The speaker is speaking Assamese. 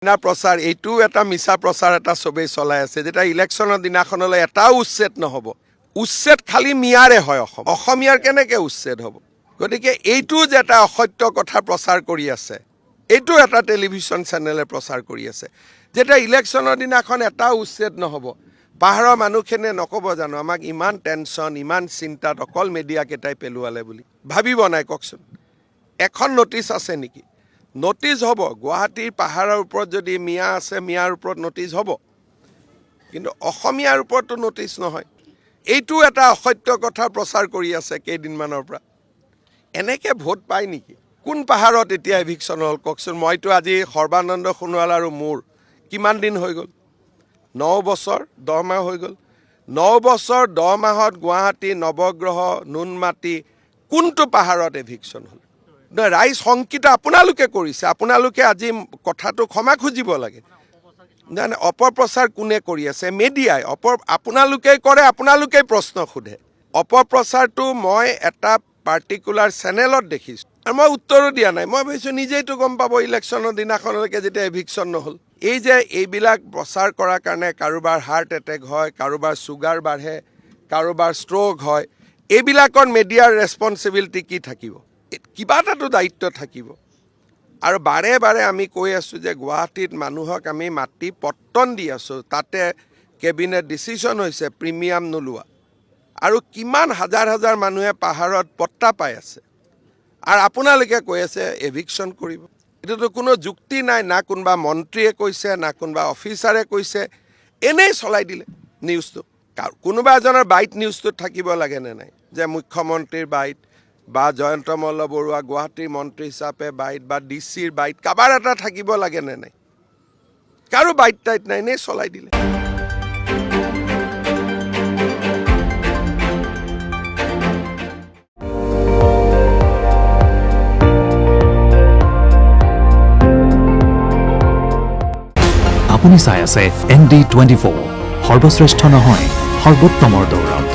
না প্ৰচাৰ এইটো এটা মিছা প্ৰচাৰ এটা সবেই চলাই আছে যেটা ইলেকশ্যনৰ দিনাখনলৈ এটাও উচ্ছেদ নহব উচ্ছেদ খালি মিয়াৰে হয় অসমীয়াৰ কেনেকৈ উচ্ছেদ হ'ব গতিকে এইটো যেটা অসত্য কথা প্ৰচাৰ কৰি আছে এইটো এটা টেলিভিছন চেনেলে প্ৰচাৰ কৰি আছে যেটা ইলেকশ্যনৰ দিনাখন এটাও উচ্ছেদ নহব পাহাৰৰ মানুহখিনিয়ে নক'ব জানো আমাক ইমান টেনশ্যন ইমান চিন্তাত অকল মিডিয়া কেইটাই পেলোৱালে বুলি ভাবিব নাই কওকচোন এখন নটিচ আছে নেকি নটিচ হ'ব গুৱাহাটীৰ পাহাৰৰ ওপৰত যদি মিয়া আছে মিয়াৰ ওপৰত নটিচ হ'ব কিন্তু অসমীয়াৰ ওপৰতো নটিচ নহয় এইটো এটা অসত্য কথা প্ৰচাৰ কৰি আছে কেইদিনমানৰ পৰা এনেকৈ ভোট পায় নেকি কোন পাহাৰত এতিয়া এভিকশ্যন হ'ল কওকচোন মইতো আজি সৰ্বানন্দ সোণোৱাল আৰু মোৰ কিমান দিন হৈ গ'ল 9 বছৰ 10 মাহ হৈ গ'ল 9 বছৰ 10 মাহত গুৱাহাটী নৱগ্ৰহ নুনমাটি কোনটো পাহাৰত এভিকশ্যন হ'ল ৰাইজ শংকিত আপোনালোকে কৰিছে আপোনালোকে আজি কথাটো ক্ষমা খুজিব লাগে না অপপ্ৰচাৰ কোনে কৰি আছে মিডিয়াই আপোনালোকে কৰে আপোনালোকে প্ৰশ্ন সোধে অপপ্ৰচাৰটো মই এটা পাৰ্টিকুলাৰ চেনেলত দেখিছোঁ আৰু মই উত্তৰো দিয়া নাই মই ভাবিছোঁ নিজেইতো গম পাব ইলেকশ্যনৰ দিনাখনলৈকে যেতিয়া এভিকশ্যন নহ'ল এই যে এইবিলাক প্ৰচাৰ কৰাৰ কাৰণে কাৰোবাৰ হাৰ্ট এটেক হয় কাৰোবাৰ চুগাৰ বাঢ়ে কাৰোবাৰ ষ্ট্ৰোক হয় এইবিলাকৰ মিডিয়াৰ ৰেছপন্সিবিলিটি কি থাকিব কিবা এটাতো দায়িত্ব থাকিব আৰু বাৰে বাৰে আমি কৈ আছোঁ যে গুৱাহাটীত মানুহক আমি মাটি পট্টন দি আছোঁ তাতে কেবিনেট ডিচিশ্যন হৈছে প্ৰিমিয়াম নোলোৱা আৰু কিমান হাজাৰ হাজাৰ মানুহে পাহাৰত পট্টা পাই আছে আৰু আপোনালোকে কৈ আছে এভিকশ্যন কৰিব এইটোতো কোনো যুক্তি নাই না কোনোবা মন্ত্ৰীয়ে কৈছে না কোনোবা অফিচাৰে কৈছে এনেই চলাই দিলে নিউজটো কোনোবা এজনৰ বাইট নিউজটোত থাকিব লাগেনে নাই যে মুখ্যমন্ত্ৰীৰ বাইট বা জয়ন্ত মল্ল বৰুৱা গুৱাহাটীৰ মন্ত্ৰী হিচাপে বাইট বা ডিচিৰ বাইট কাবাৰ এটা থাকিব লাগেনে নাই কাৰো বাইট টাইট নাই নে চলাই দিলে আপুনি চাই আছে ND24 সৰ্বশ্ৰেষ্ঠ নহয় সৰ্বোত্তমৰ দৌৰত